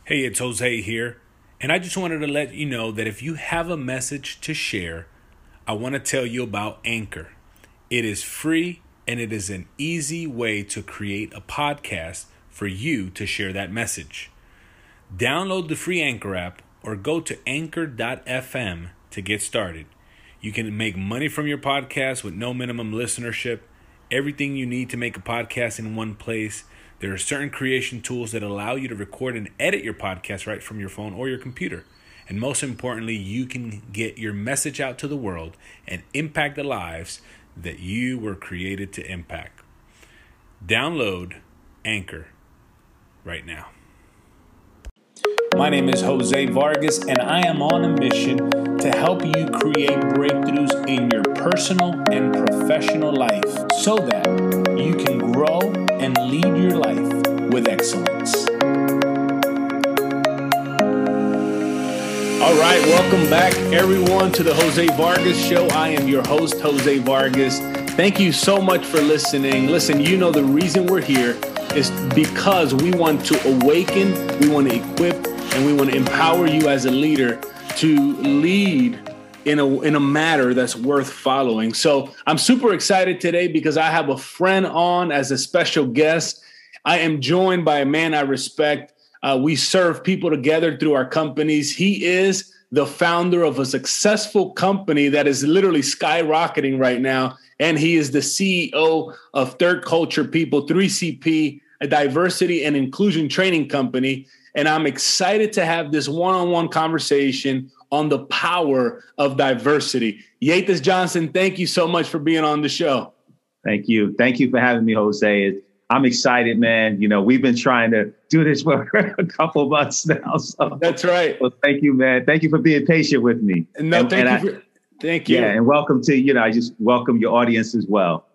Hey, it's Jose here, and I just wanted to let you know that if you have a message to share, I want to tell you about Anchor. It is free, and it is an easy way to create a podcast for you to share that message. Download the free Anchor app or go to anchor.fm to get started. You can make money from your podcast with no minimum listenership. Everything you need to make a podcast in one place. There are certain creation tools that allow you to record and edit your podcast right from your phone or your computer. And most importantly, you can get your message out to the world and impact the lives that you were created to impact. Download Anchor right now. My name is Jose Vargas, and I am on a mission to help you create breakthroughs in your personal and professional life so that you can grow and lead your life with excellence. All right, welcome back, everyone, to the Jose Vargas Show. I am your host, Jose Vargas. Thank you so much for listening. Listen, you know the reason we're here is because we want to awaken, we want to equip, and we want to empower you as a leader to lead in a matter that's worth following. So I'm super excited today because I have a friend on as a special guest. I am joined by a man I respect. We serve people together through our companies. He is the founder of a successful company that is literally skyrocketing right now. And he is the CEO of Third Culture People, 3CP, a diversity and inclusion training company. And I'm excited to have this one-on-one conversation on the power of diversity. Yeathus Johnson, thank you so much for being on the show. Thank you. Thank you for having me, Jose. I'm excited, man. You know, we've been trying to do this for a couple of months now. So that's right. Well, thank you, man. Thank you for being patient with me. No, thank you. Yeah, and welcome to, I just welcome your audience as well.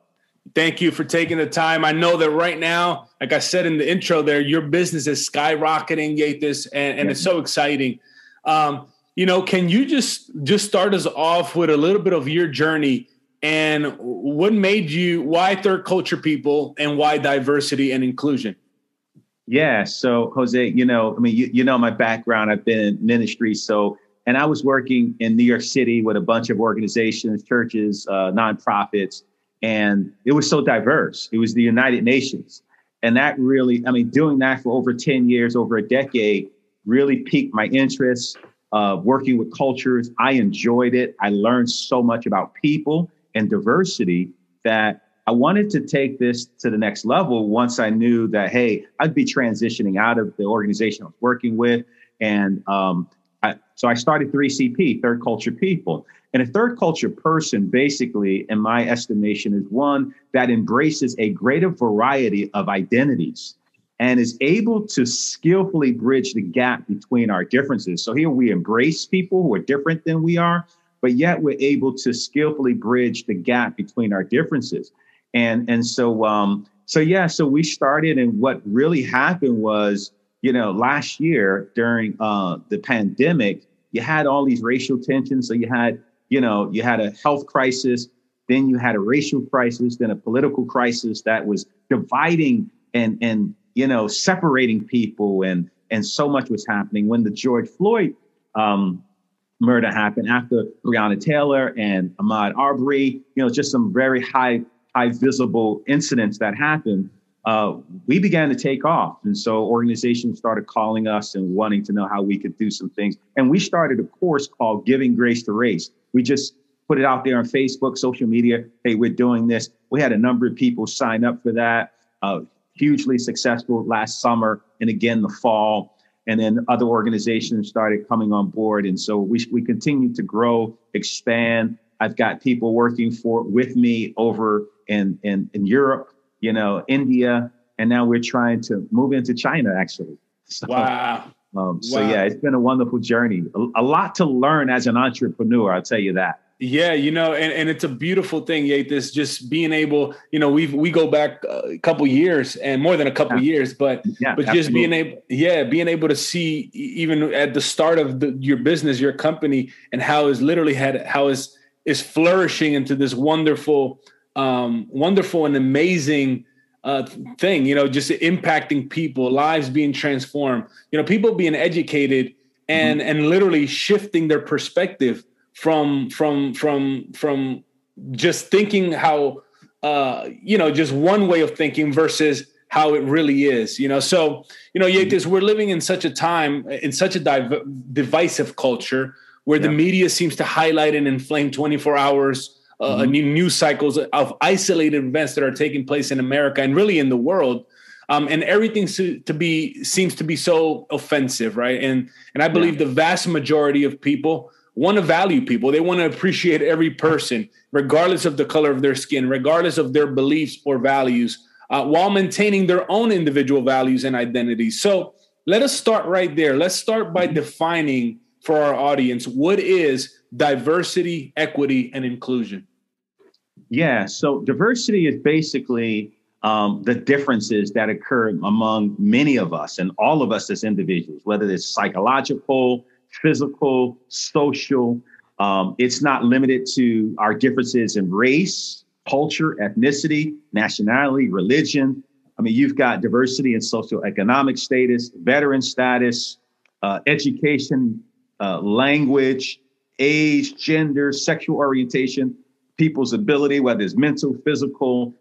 Thank you for taking the time. I know that right now, like I said in the intro there, your business is skyrocketing, Yeathus, and it's so exciting. Can you just start us off with a little bit of your journey and why Third Culture People and why diversity and inclusion? Yeah. So, Jose, my background, I've been in ministry. And I was working in New York City with a bunch of organizations, churches, nonprofits. And it was so diverse. It was the United Nations. And that really, doing that for over 10 years, over a decade, really piqued my interest working with cultures. I enjoyed it. I learned so much about people and diversity that I wanted to take this to the next level once I knew that, hey, I'd be transitioning out of the organization I was working with. And so I started 3CP, Third Culture People. And a third culture person, basically, in my estimation, is one that embraces a greater variety of identities and is able to skillfully bridge the gap between our differences. So here we embrace people who are different than we are, but yet we're able to skillfully bridge the gap between our differences. So we started, and what really happened was, last year during the pandemic, you had all these racial tensions. So you had a health crisis, then you had a racial crisis, then a political crisis that was dividing and separating people, and so much was happening. When the George Floyd murder happened, after Breonna Taylor and Ahmaud Arbery, just some very high visible incidents that happened, we began to take off. And so organizations started calling us and wanting to know how we could do some things. And we started a course called Giving Grace to Race. We just put it out there on Facebook, social media. Hey, we're doing this. We had a number of people sign up for that. Hugely successful last summer and again the fall. And then other organizations started coming on board. And so we continue to grow, expand. I've got people working with me over in Europe, India, and now we're trying to move into China, actually. So, wow. Yeah, it's been a wonderful journey. A lot to learn as an entrepreneur, I'll tell you that. Yeah, and it's a beautiful thing, Yeathus, just being able, we go back a couple years and more than a couple years, but just being able to see even at the start of your business, your company, and how is flourishing into this wonderful and amazing thing, just impacting people, lives being transformed, people being educated and literally shifting their perspective from just thinking how, just one way of thinking versus how it really is, So, Yeathus, we're living in such a time, in such a divisive culture where the media seems to highlight and inflame 24 hours news cycles of isolated events that are taking place in America and really in the world. And everything seems to be so offensive, right? And I believe the vast majority of people want to value people. They want to appreciate every person, regardless of the color of their skin, regardless of their beliefs or values, while maintaining their own individual values and identities. So let us start right there. Let's start by defining for our audience, what is diversity, equity, and inclusion? Yeah, so diversity is basically the differences that occur among many of us and all of us as individuals, whether it's psychological, physical, social. It's not limited to our differences in race, culture, ethnicity, nationality, religion. I mean, you've got diversity in socioeconomic status, veteran status, education, language, age, gender, sexual orientation, people's ability, whether it's mental, physical,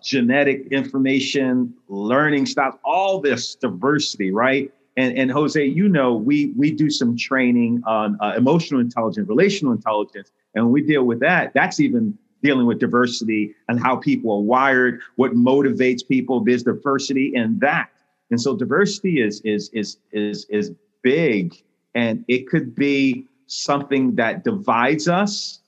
genetic information, learning styles, all this diversity, right? And Jose, we do some training on emotional intelligence, relational intelligence. And when we deal with that, that's even dealing with diversity and how people are wired, what motivates people. There's diversity in that. And so diversity is big, and it could be something that divides us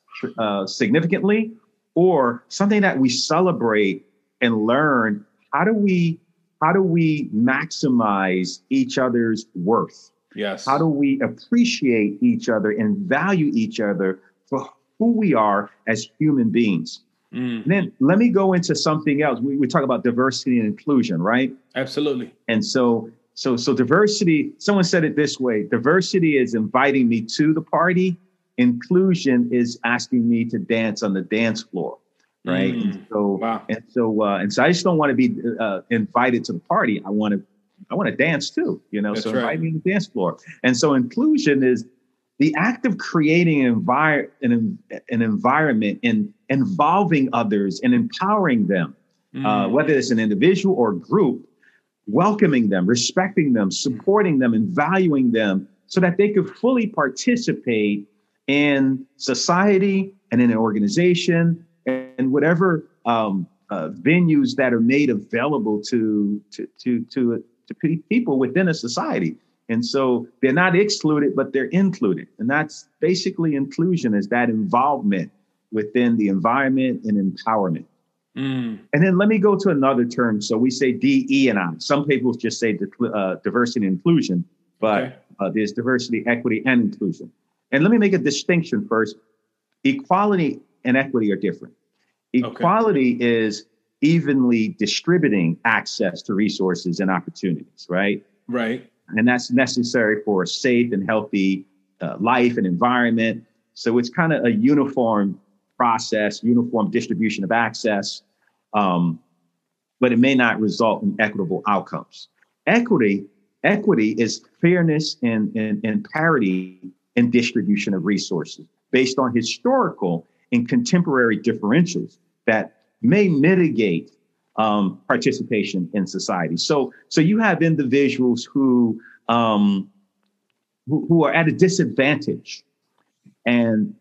significantly, or something that we celebrate and learn. How do we maximize each other's worth? Yes. How do we appreciate each other and value each other for who we are as human beings? And then let me go into something else. We talk about diversity and inclusion, right? Absolutely. And so diversity, someone said it this way: diversity is inviting me to the party. Inclusion is asking me to dance on the dance floor, right? And so I just don't want to be invited to the party. I want to dance too, That's so right. invite me to the dance floor. And so inclusion is the act of creating an environment and involving others and empowering them, whether it's an individual or group, welcoming them, respecting them, supporting them, and valuing them so that they could fully participate in society and in an organization and whatever venues that are made available to people within a society. And so they're not excluded, but they're included. And that's basically inclusion, is that involvement within the environment and empowerment. And then let me go to another term. So we say DE&I. Some people just say diversity and inclusion, but there's diversity, equity, and inclusion. And let me make a distinction first. Equality and equity are different. Equality is evenly distributing access to resources and opportunities, right? Right. And that's necessary for a safe and healthy life and environment. So it's kind of a uniform process, uniform distribution of access, but it may not result in equitable outcomes. Equity is fairness and parity in distribution of resources based on historical and contemporary differentials that may mitigate participation in society. So you have individuals who are at a disadvantage, and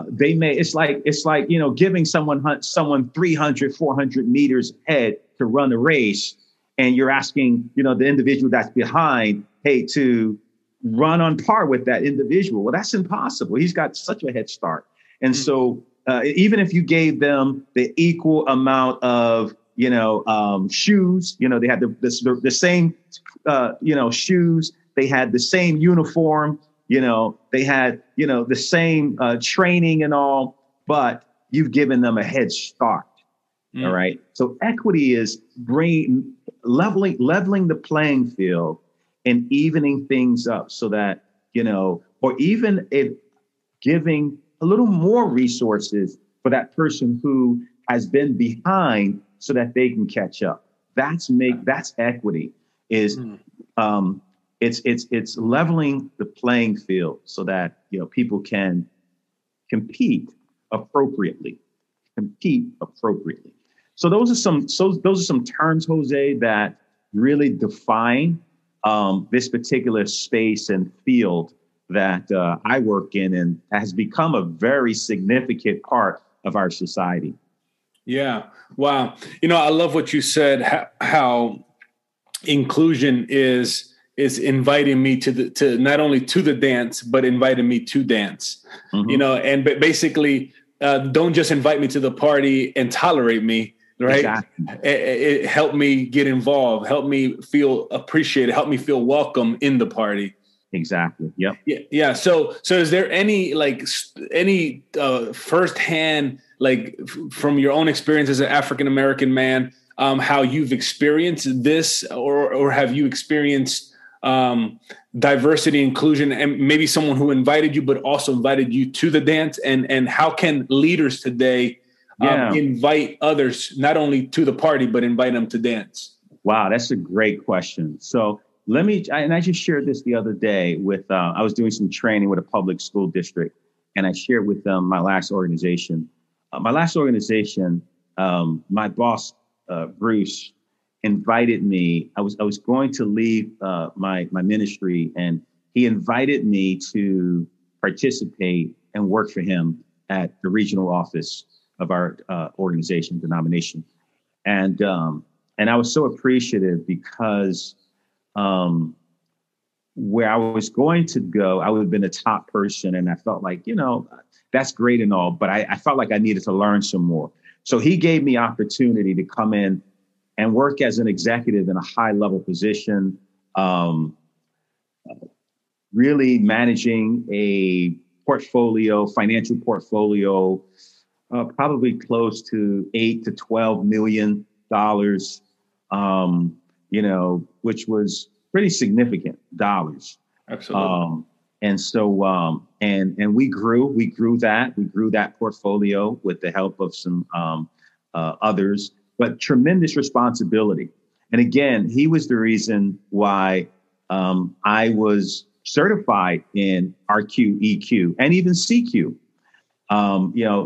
they may, it's like, giving someone 300, 400 meters ahead to run a race. And you're asking, the individual that's behind, hey, to run on par with that individual. Well, that's impossible. He's got such a head start. And so even if you gave them the equal amount of, shoes, they had the same, shoes, they had the same uniform, they had, the same training and all, but you've given them a head start. All right. So equity is leveling the playing field and evening things up so that, or even giving a little more resources for that person who has been behind so that they can catch up. That's equity. Is it's leveling the playing field so that people can compete appropriately. So those are some terms, Jose, that really define this particular space and field that I work in, and has become a very significant part of our society. Yeah. Wow. I love what you said, how inclusion is inviting me to not only to the dance, but inviting me to dance, and basically don't just invite me to the party and tolerate me. Right. Exactly. It helped me get involved, help me feel appreciated, help me feel welcome in the party. Exactly. Yep. Yeah. So is there any firsthand, from your own experience as an African-American man, how you've experienced this, or have you experienced diversity, inclusion, and maybe someone who invited you, but also invited you to the dance, and how can leaders today invite others not only to the party, but invite them to dance? Wow, that's a great question. So I just shared this the other day with, I was doing some training with a public school district, and I shared with them my last organization. My boss, Bruce, invited me. I was going to leave my ministry, and he invited me to participate and work for him at the regional office of our organization, denomination. And I was so appreciative because where I was going to go, I would have been a top person. And I felt like, that's great and all, but I felt like I needed to learn some more. So he gave me opportunity to come in and work as an executive in a high level position, really managing a financial portfolio, probably close to $8 to $12 million, which was pretty significant dollars. Absolutely. And so, and we grew that portfolio with the help of some others, but tremendous responsibility. And again, he was the reason why I was certified in RQ, EQ, and even CQ.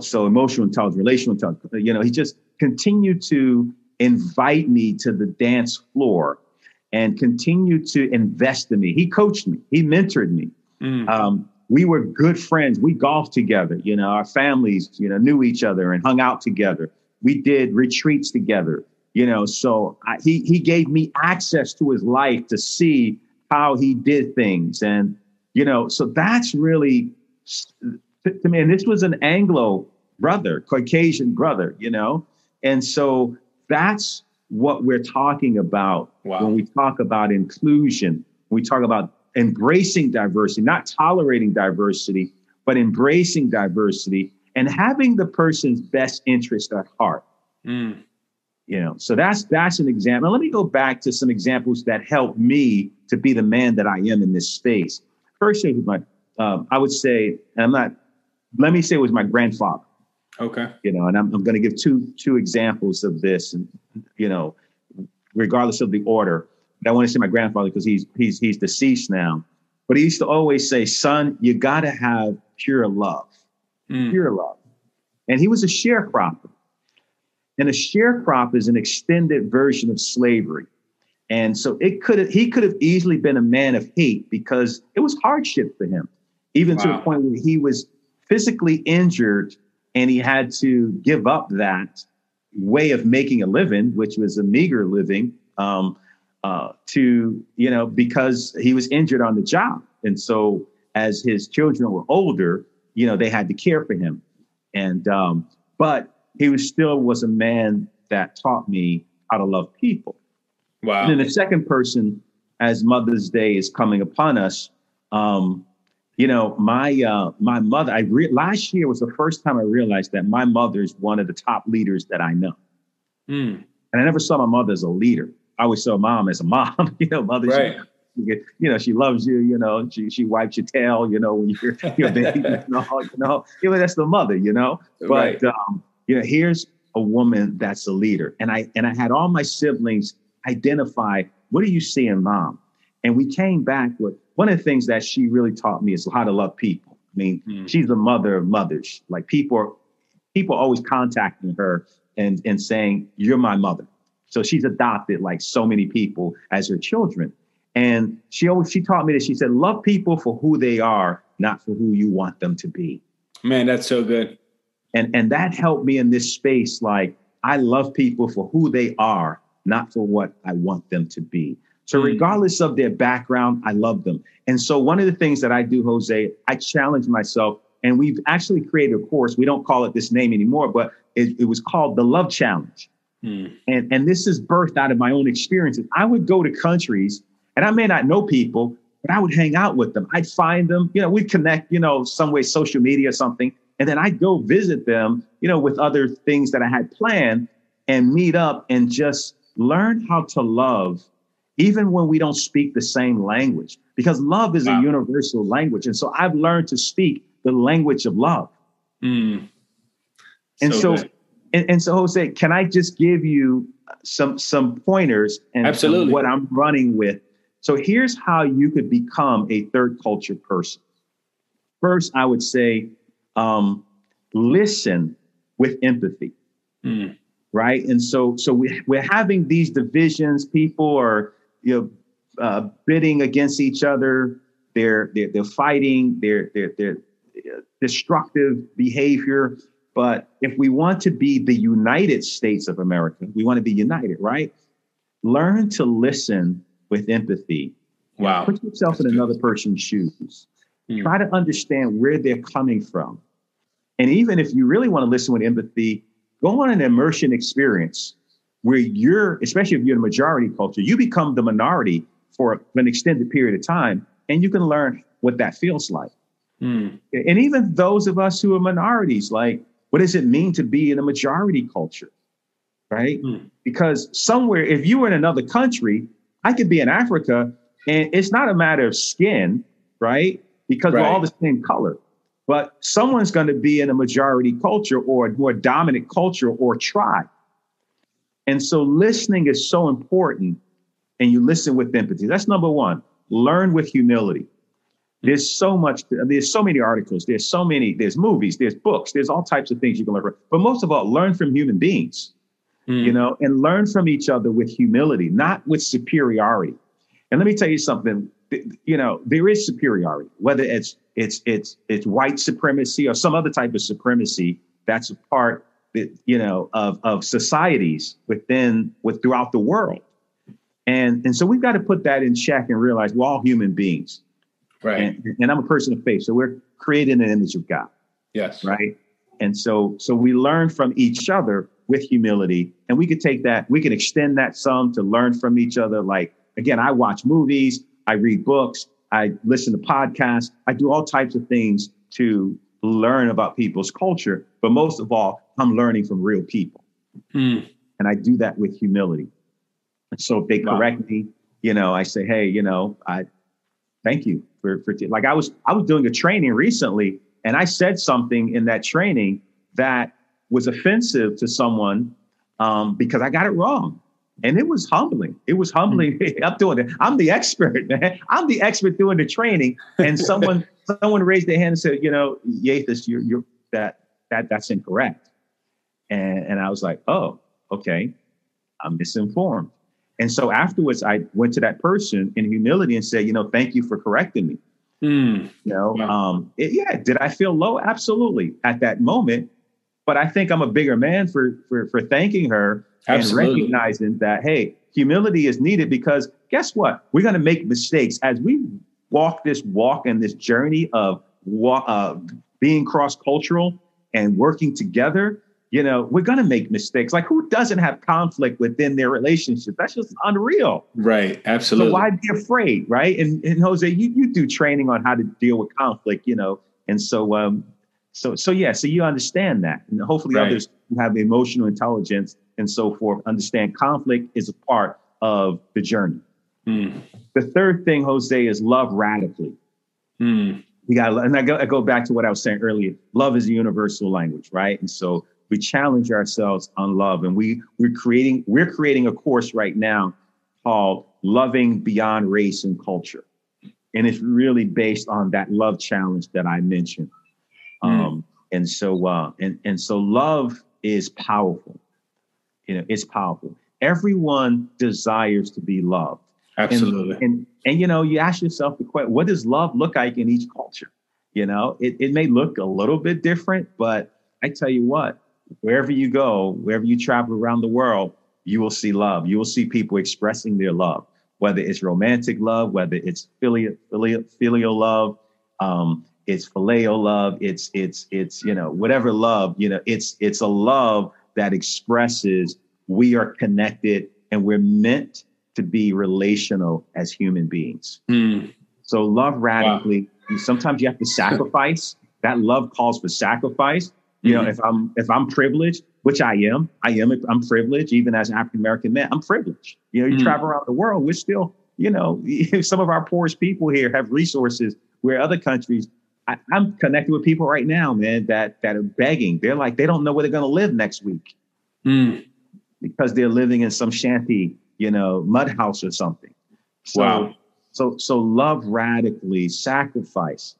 So emotional intelligence, relational intelligence. He just continued to invite me to the dance floor and continued to invest in me. He coached me. He mentored me. We were good friends. We golfed together. Our families, knew each other and hung out together. We did retreats together. So he gave me access to his life to see how he did things. And, so that's really, to me, and this was an Anglo brother, Caucasian brother, and so that's what we're talking about. Wow. When we talk about inclusion, we talk about embracing diversity, not tolerating diversity, but embracing diversity and having the person's best interest at heart. So that's an example. Let me go back to some examples that helped me to be the man that I am in this space. First thing was I would say, let me say it was my grandfather. Okay. And I'm going to give two examples of this, and, regardless of the order. But I want to say my grandfather because he's deceased now. But he used to always say, son, you got to have pure love, pure love. And he was a sharecropper. And a sharecropper is an extended version of slavery. And so he could have easily been a man of hate because it was hardship for him, even to the point where he was physically injured and he had to give up that way of making a living, which was a meager living, because he was injured on the job. And so as his children were older, they had to care for him. And but he was a man that taught me how to love people. Wow. And then the second person, as Mother's Day is coming upon us, my mother, last year was the first time I realized that my mother is one of the top leaders that I know. And I never saw my mother as a leader. I always saw mom as a mom, mother, right. She loves you, she wipes your tail, when you're baby, that's the mother, Right. But, here's a woman that's a leader. And I had all my siblings identify, what do you see in mom? And we came back with one of the things that she really taught me is how to love people. I mean, she's the mother of mothers. Like people always contacting her and saying, you're my mother. So she's adopted like so many people as her children. And she taught me that she said, love people for who they are, not for who you want them to be. Man, that's so good. And that helped me in this space. Like, I love people for who they are, not for what I want them to be. So regardless of their background, I love them. And so one of the things that I do, Jose, I challenge myself, and we've actually created a course. We don't call it this name anymore, but it was called the Love Challenge. And this is birthed out of my own experiences. I would go to countries, and I may not know people, but I would hang out with them. I'd find them, we'd connect, some way, social media or something. And then I'd go visit them, with other things that I had planned and meet up and just learn how to love, even when we don't speak the same language, because love is a universal language. And so I've learned to speak the language of love. And so Jose, can I just give you some pointers and Absolutely. What I'm running with? So here's how you could become a third culture person. First, I would say, listen with empathy. Right. And so we're having these divisions. People are, bidding against each other. They're fighting. They're destructive behavior. But if we want to be the United States of America, we want to be united, right? Learn to listen with empathy. Wow. Put yourself in another person's shoes. Try to understand where they're coming from. And even if you really want to listen with empathy, go on an immersion experience where especially if you're in a majority culture, you become the minority for an extended period of time, and you can learn what that feels like. And even those of us who are minorities, like, what does it mean to be in a majority culture, right? Because somewhere, if you were in another country, I could be in Africa, and it's not a matter of skin, right? Because we're all the same color. But someone's going to be in a majority culture or a more dominant culture or tribe. And so listening is so important, and you listen with empathy. That's number one. Learn with humility. There's so many articles. There's movies, there's books, there's all types of things you can learn from. But most of all, learn from human beings, and learn from each other with humility, not with superiority. And let me tell you something, there is superiority, whether it's white supremacy or some other type of supremacy that's a part, of societies throughout the world. And so we've got to put that in check and realize we're all human beings. Right. And I'm a person of faith. So we're created in the image of God. Yes. Right. And so we learn from each other with humility, and we could take that, we can extend that some to learn from each other. Like, again, I watch movies, I read books, I listen to podcasts, I do all types of things to learn about people's culture. But most of all, I'm learning from real people. And I do that with humility. And so if they correct me, I say, hey, I thank you for like I was doing a training recently, and I said something in that training that was offensive to someone because I got it wrong. And it was humbling. It was humbling. I'm doing it. I'm the expert, man. I'm the expert doing the training. And someone raised their hand and said, Yeathus, you're that's incorrect. And I was like, oh, okay, I'm misinformed. And so afterwards, I went to that person in humility and said, thank you for correcting me. Did I feel low? Absolutely. At that moment. But I think I'm a bigger man for thanking her. Absolutely. And recognizing that, hey, humility is needed, because guess what? We're going to make mistakes as we walk and this journey of being cross-cultural and working together. We're going to make mistakes. Like, who doesn't have conflict within their relationship? That's just unreal. Right. Absolutely. So why be afraid? Right. And Jose, you do training on how to deal with conflict, and so you understand that. And hopefully others who have emotional intelligence and so forth understand conflict is a part of the journey. The third thing, Jose, is love radically. We got, and I go back to what I was saying earlier. Love is a universal language, right? And so we challenge ourselves on love, and we're creating a course right now called Loving Beyond Race and Culture. And it's really based on that love challenge that I mentioned. And so love is powerful. It's powerful. Everyone desires to be loved. Absolutely. And you ask yourself the question, what does love look like in each culture? It may look a little bit different, but I tell you what, wherever you go, wherever you travel around the world, you will see love. You will see people expressing their love, whether it's romantic love, whether it's filial love, it's phileo love, it's whatever love, it's a love that expresses we are connected and we're meant to be relational as human beings. So love radically. Wow. Sometimes you have to sacrifice. That love calls for sacrifice. If I'm privileged, which I'm privileged, even as an African-American man, I'm privileged. You travel around the world, we're still, some of our poorest people here have resources where other countries, I'm connected with people right now, man, that are begging. They're like, they don't know where they're going to live next week because they're living in some shanty, mud house or something. So, wow. So love radically, sacrifice,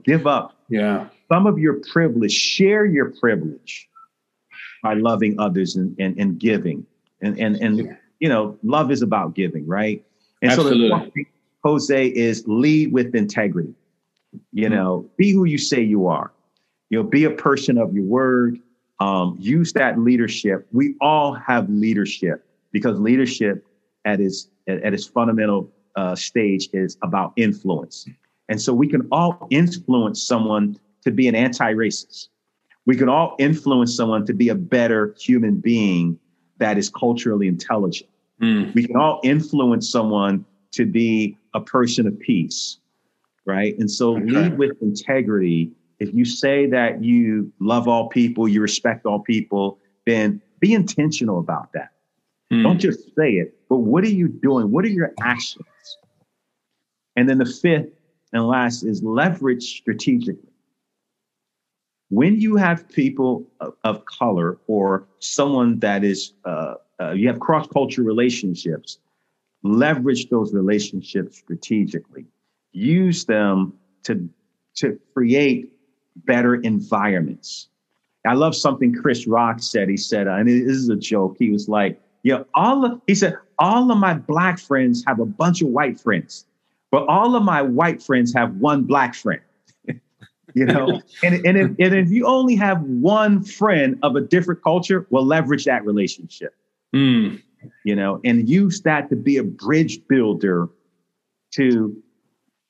give up. Yeah. Some of your privilege, share your privilege by loving others and giving. And love is about giving, right? And Absolutely. So the point, Jose, is lead with integrity. Be who you say you are. Be a person of your word. Use that leadership. We all have leadership because leadership at its fundamental stage is about influence. And so we can all influence someone to be an anti-racist. We can all influence someone to be a better human being that is culturally intelligent. We can all influence someone to be a person of peace, right? And so lead with integrity. If you say that you love all people, you respect all people, then be intentional about that. Don't just say it, but what are you doing? What are your actions? And then the fifth and last is leverage strategically. When you have people of color or someone that is, you have cross-cultural relationships, leverage those relationships strategically. Use them to create better environments. I love something Chris Rock said. He said, and this is a joke. He was like, all of my black friends have a bunch of white friends, but all of my white friends have one black friend. And if you only have one friend of a different culture, well, leverage that relationship. And use that to be a bridge builder to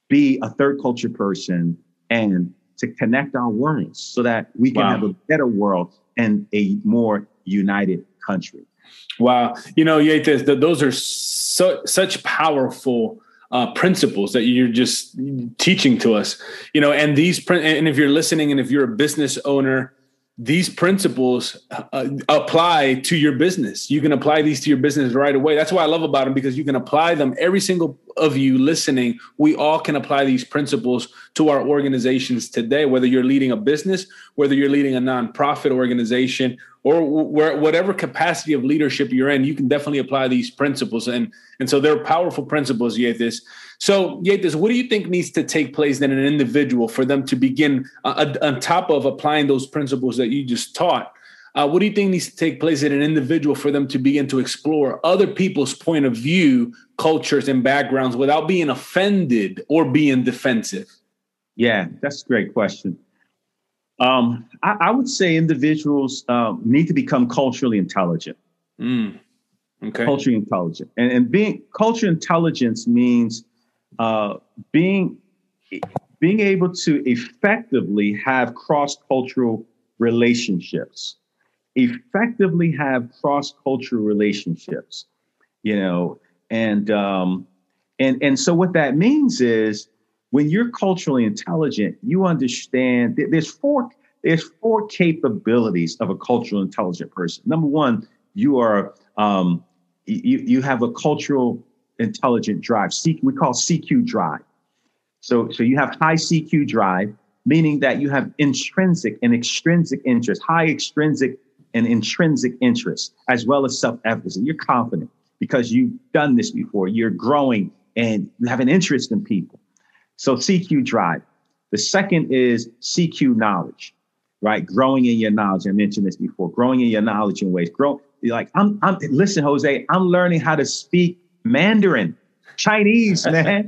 be a third culture person and to connect our worlds so that we can have a better world and a more united country. Wow. Yeathus, those are such powerful principles that you're just teaching to us, and and if you're listening and if you're a business owner, these principles apply to your business. You can apply these to your business right away. That's what I love about them, because you can apply them. Every single of you listening, we all can apply these principles to our organizations today, whether you're leading a business, whether you're leading a nonprofit organization, or whatever capacity of leadership you're in, you can definitely apply these principles. And so they're powerful principles, Yeathus. So, Yeathus, what do you think needs to take place in an individual for them to begin, on top of applying those principles that you just taught, what do you think needs to take place in an individual for them to begin to explore other people's point of view, cultures, and backgrounds without being offended or being defensive? Yeah, that's a great question. I would say individuals need to become culturally intelligent. Okay. Culturally intelligent. And being cultural intelligence means being able to effectively have cross-cultural relationships. And so what that means is when you're culturally intelligent, you understand there's four capabilities of a culturally intelligent person. Number one, you are you have a cultural intelligent drive. We call CQ drive. So you have high CQ drive, meaning that you have intrinsic and extrinsic interest, high extrinsic and intrinsic interest, as well as self-efficacy. You're confident because you've done this before. You're growing and you have an interest in people. So CQ drive. The second is CQ knowledge, right? Growing in your knowledge. I mentioned this before. Growing in your knowledge in ways. Listen, Jose, I'm learning how to speak Mandarin, Chinese, man.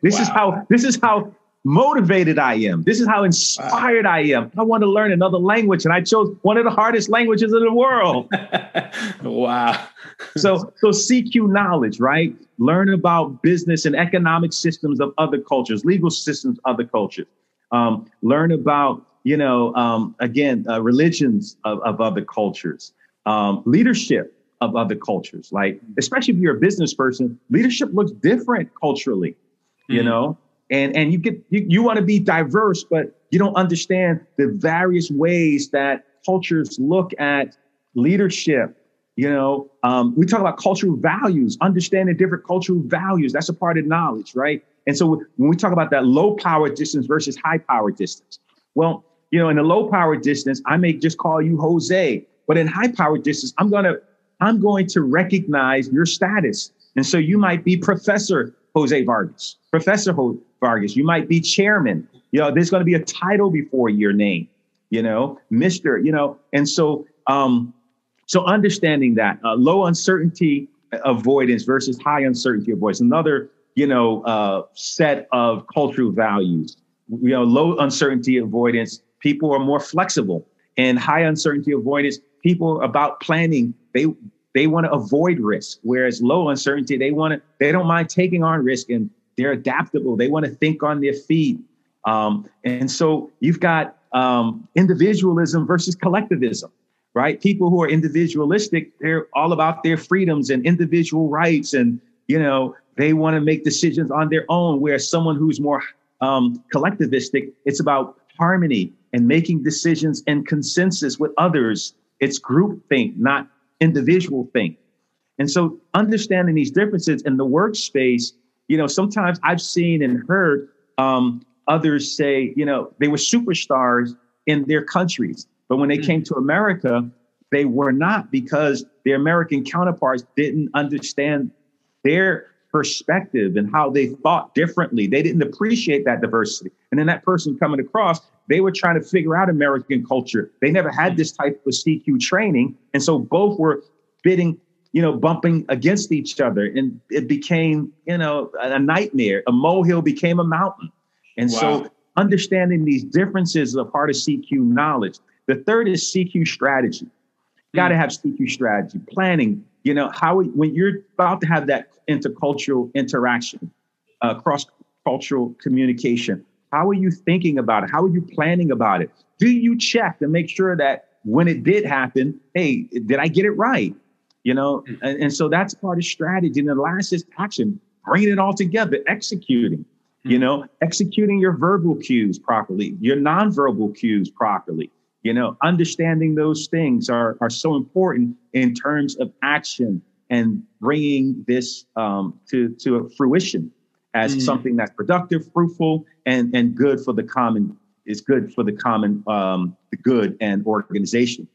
This is how motivated I am. This is how inspired I am. I want to learn another language, and I chose one of the hardest languages in the world. Wow. So CQ knowledge, right? Learn about business and economic systems of other cultures, legal systems of other cultures. Learn about, religions of other cultures, leadership of other cultures. Like, especially if you're a business person, leadership looks different culturally, you know? And you want to be diverse, but you don't understand the various ways that cultures look at leadership. We talk about cultural values, understanding different cultural values. That's a part of knowledge, right? And so when we talk about that low power distance versus high power distance, well, in the low power distance, I may just call you Jose, but in high power distance, I'm going to recognize your status. And so you might be Professor Jose Vargas, Professor Vargas. You might be chairman. There's going to be a title before your name, Mr. And so so understanding that low uncertainty avoidance versus high uncertainty avoidance, another set of cultural values. Low uncertainty avoidance, people are more flexible, and high uncertainty avoidance, people are about planning. They want to avoid risk, whereas low uncertainty, they don't mind taking on risk, and they're adaptable. They want to think on their feet. And so you've got individualism versus collectivism, right? People who are individualistic, they're all about their freedoms and individual rights. And, they want to make decisions on their own, whereas someone who's more collectivistic, it's about harmony and making decisions in consensus with others. It's group think, not individual think. And so understanding these differences in the workspace, sometimes I've seen and heard others say, they were superstars in their countries, but when they came to America, they were not, because their American counterparts didn't understand their perspective and how they thought differently. They didn't appreciate that diversity. And then that person coming across, they were trying to figure out American culture. They never had this type of CQ training. And so both were bumping against each other. And it became, a nightmare. A molehill became a mountain. And so understanding these differences is a part of CQ knowledge. The third is CQ strategy. You got to have CQ strategy, planning. When you're about to have that intercultural interaction, cross-cultural communication, how are you thinking about it? How are you planning about it? Do you check to make sure that when it did happen, hey, did I get it right? And so that's part of strategy. And the last is action, bringing it all together, executing, executing your verbal cues properly, your nonverbal cues properly. Understanding those things are so important in terms of action and bringing this to a fruition as something that's productive, fruitful, and good for the common. Is good for the common, the good and organization.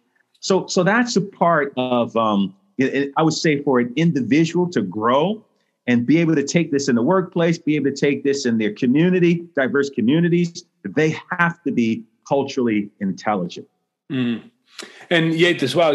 So that's a part of I would say for an individual to grow and be able to take this in the workplace, be able to take this in their community, diverse communities. They have to be culturally intelligent. And Yeathus, wow,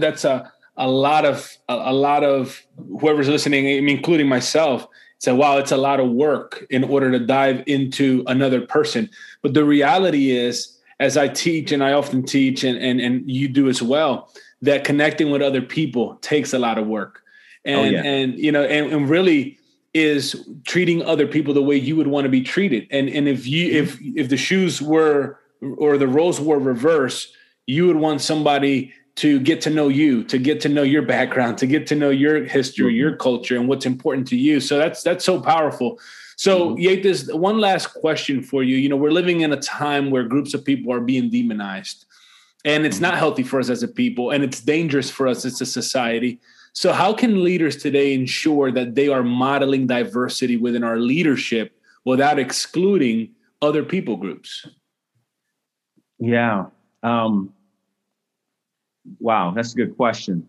that's a lot of whoever's listening, including myself, say, wow, it's a lot of work in order to dive into another person. But the reality is, as I teach, and I often teach, and you do as well, that connecting with other people takes a lot of work, and really is treating other people the way you would want to be treated. And if the shoes were, or the roles were reversed, you would want somebody to get to know you, to get to know your background, to get to know your history, your culture, and what's important to you. So that's so powerful. So Yeathus, one last question for you. We're living in a time where groups of people are being demonized, and it's not healthy for us as a people, and it's dangerous for us as a society. So how can leaders today ensure that they are modeling diversity within our leadership without excluding other people groups? Yeah. Wow, that's a good question.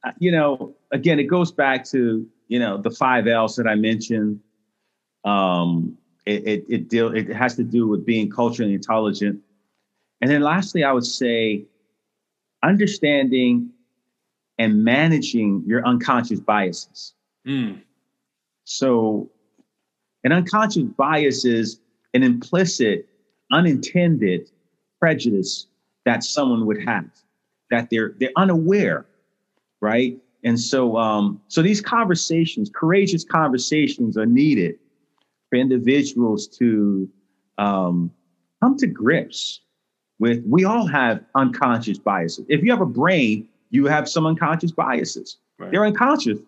Again, it goes back to, the 5 L's that I mentioned. It has to do with being culturally intelligent. And then lastly, I would say understanding and managing your unconscious biases. So an unconscious bias is an implicit, unintended prejudice that someone would have, that they're unaware, right? And so these conversations, courageous conversations, are needed for individuals to come to grips with. We all have unconscious biases. If you have a brain, you have some unconscious biases. Right. They're unconscious.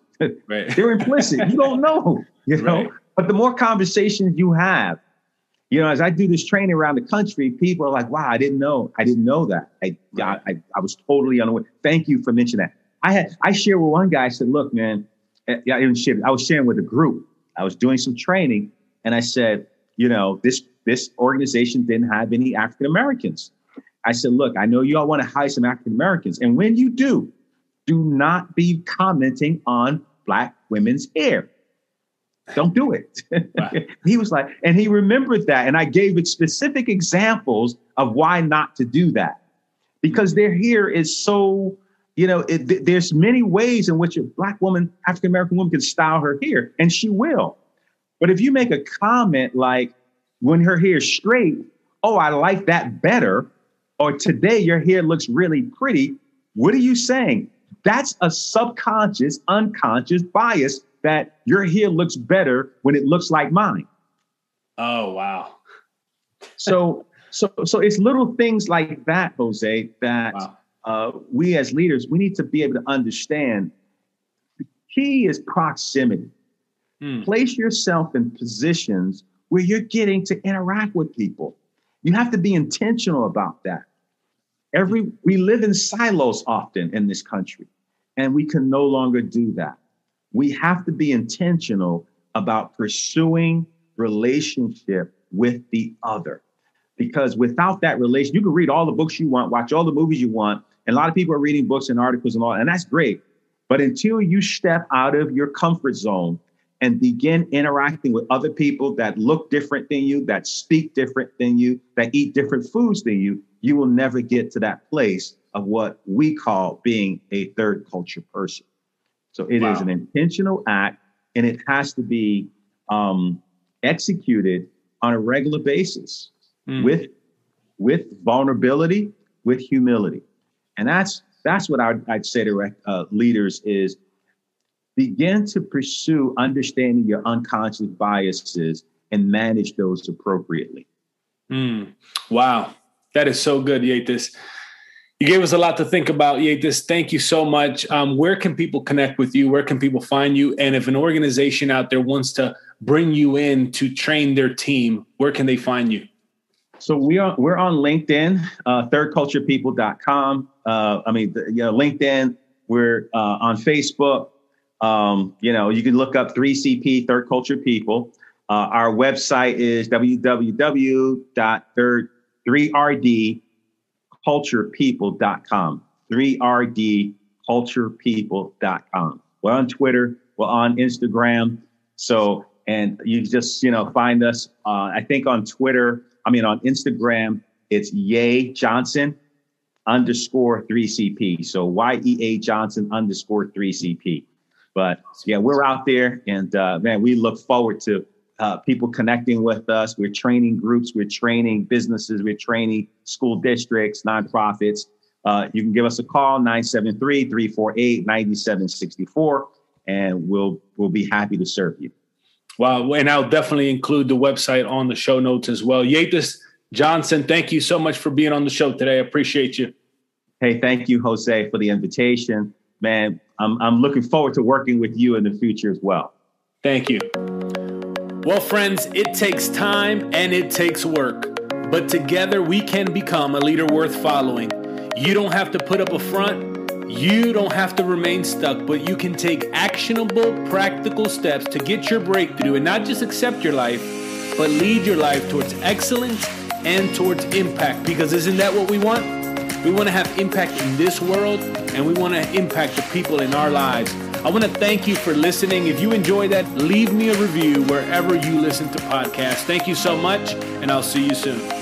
Right. They're implicit. You don't know, Right. But the more conversations you have, as I do this training around the country, people are like, wow, I didn't know that. I was totally unaware. Thank you for mentioning that. I shared with one guy. I said, look, man, I was sharing with a group. I was doing some training, and I said, this organization didn't have any African Americans. I said, look, I know you all want to hire some African Americans, and when you do not be commenting on Black women's hair. Don't do it. Wow. He was like, and he remembered that. And I gave it specific examples of why not to do that. Because their hair is so, there's many ways in which a Black woman, African-American woman, can style her hair, and she will. But if you make a comment like, when her hair is straight, oh, I like that better, or today your hair looks really pretty, what are you saying? That's a subconscious, unconscious bias that your hair looks better when it looks like mine. Oh, wow. So it's little things like that, Jose, that we as leaders, we need to be able to understand. The key is proximity. Place yourself in positions where you're getting to interact with people. You have to be intentional about that. We live in silos often in this country, and we can no longer do that. We have to be intentional about pursuing relationship with the other, because without that relation, you can read all the books you want, watch all the movies you want. And a lot of people are reading books and articles and all, and that's great. But until you step out of your comfort zone and begin interacting with other people that look different than you, that speak different than you, that eat different foods than you, you will never get to that place of what we call being a third culture person. So it is an intentional act, and it has to be executed on a regular basis with vulnerability, with humility. And that's what I'd say to leaders is begin to pursue understanding your unconscious biases and manage those appropriately. Wow. That is so good, Yeathus. You gave us a lot to think about, Yeathus. Thank you so much. Where can people connect with you? Where can people find you? And if an organization out there wants to bring you in to train their team, where can they find you? So we're on LinkedIn, thirdculturepeople.com. LinkedIn. We're on Facebook. You can look up 3CP, Third Culture People. Our website is www.3rdculturepeople.com. 3rdculturepeople.com. We're on Twitter. We're on Instagram. So, and you just, find us, I think on Instagram, it's Ye Johnson _3CP. So YEA Johnson _3CP. But yeah, we're out there, and man, we look forward to people connecting with us. We're training groups, we're training businesses, we're training school districts, nonprofits. You can give us a call, 973-348-9764, and we'll be happy to serve you. Wow. And I'll definitely include the website on the show notes as well. Yeathus Johnson, thank you so much for being on the show today. I appreciate you. Hey, thank you, Jose, for the invitation. Man, I'm looking forward to working with you in the future as well. Thank you. Well, friends, it takes time and it takes work, but together we can become a leader worth following. You don't have to put up a front. You don't have to remain stuck, but you can take actionable, practical steps to get your breakthrough and not just accept your life, but lead your life towards excellence and towards impact. Because isn't that what we want? We want to have impact in this world, and we want to impact the people in our lives. I want to thank you for listening. If you enjoyed that, leave me a review wherever you listen to podcasts. Thank you so much, and I'll see you soon.